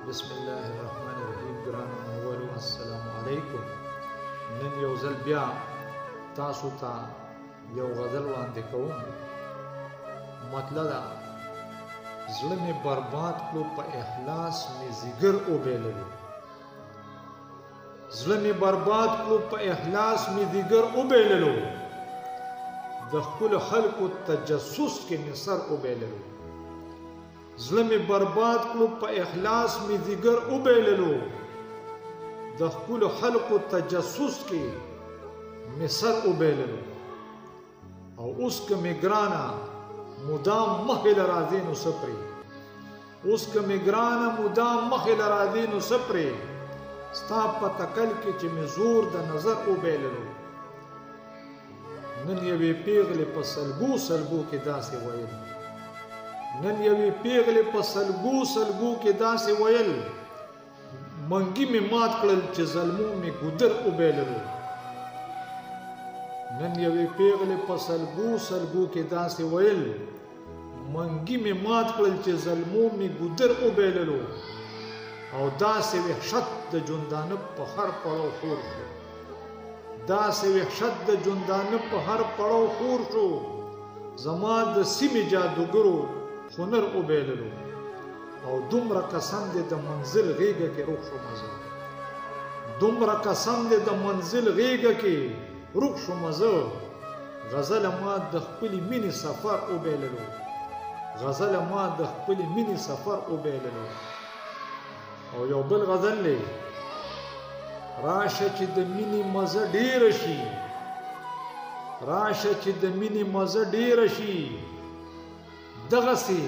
بسم الله الرحمن الرحیم. ګرانو اولو السلام علیکم. نن یو ځل بیا تاسو ته یو غزل وړاندې کوم. مطلب دا زړه مې برباد کړو په اخلاص مې ځیګر وبیللو. زړه مې برباد کړو په اخلاص مې ځیګر وبیللو. د خپلو خلکو تجسس کې مې سر وبیللو. زړه مې برباد کړو په اخلاص مې ځیګر وبیللو. د خپلو خلکو تجسس کې مې سر وبیللو. او اوس که مې ګرانه مدام مخې له راځې نو څه پرې. اوس که مې ګرانه مدام مخې له راځې نو څه پرې. ستا په تکل کې چې مې زور د نظر وبیللو. نن یوې پیغلې په سلګو سلګو کې داسې ویل. نن یوې پیغلې په سلګو سلګو کې داسې ویل. منګي مې مات کړل چې ظلمو مې ګودر وبیللو. نن یوې پیغلې په سلګو سلګو کې داسې ویل. منګي مې مات کړل چې ظلمو مې ګودر وبیللو. او داسې وحشت د ژوندانه په هر پړاو خور شو. داسې وحشت د ژوندانه په هر پړاو خور شو. زما د سیمې جادوګرو هنر وبیللو. او دومره قسم دې د منزل غیږه کې روغ شومه زه. دومره قسم دې د منزل غیږه کې روغ شومه زه. غزله ما د خپلې مینې سفر وبیللو. غزله ما د خپلې مینې سفر وبیللو. او یو بل غزل دی. راشه چې د مینې مزه ډیره شي. راشه چې د مینې مزه ډیره شي. دغسې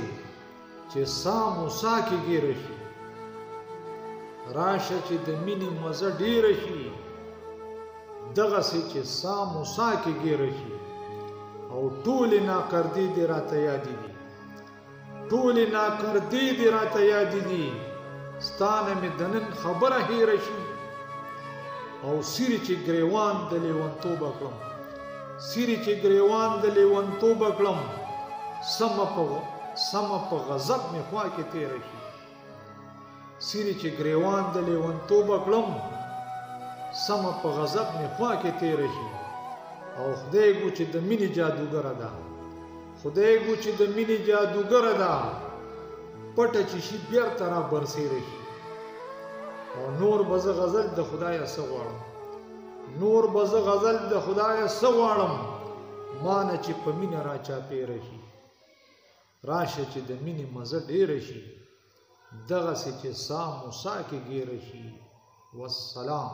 چې سا موسا کې ګیره شي. راشه چې د مینې مزه ډیره شي. دغسې چې سا موسا کې ګیره شي. او ټولې ناکردې دې راته یادې دي. ټولې ناکردې دې راته یادې دي. ستا نه مې د نن خبره هیره شي. او سیرې چې ګریوان د لیونتوبه کړم. سیرې چې ګریوان د لیونتوبه کړم. سمه په غضب مې خوا کې تیره شي. سیرې چې ګریوان د لیونتوبه کړم. سمه په غضب مې خوا کې تیره شي. او خدای ګو چې د مینې جادوګره ده. خدای ګو چې د مینې جادوګره ده. پټه چې شي بیرته را برسیره شي. او نور به زه غزل د خدایه څه غواړم. نور به زه غزل د خدایه څه غواړم. ما نه چې په مینه را چاپېره شي. راشه چې د مینې مزه ډیره شي. دغسې چې سا موسا کې ګیره شي. والسلام.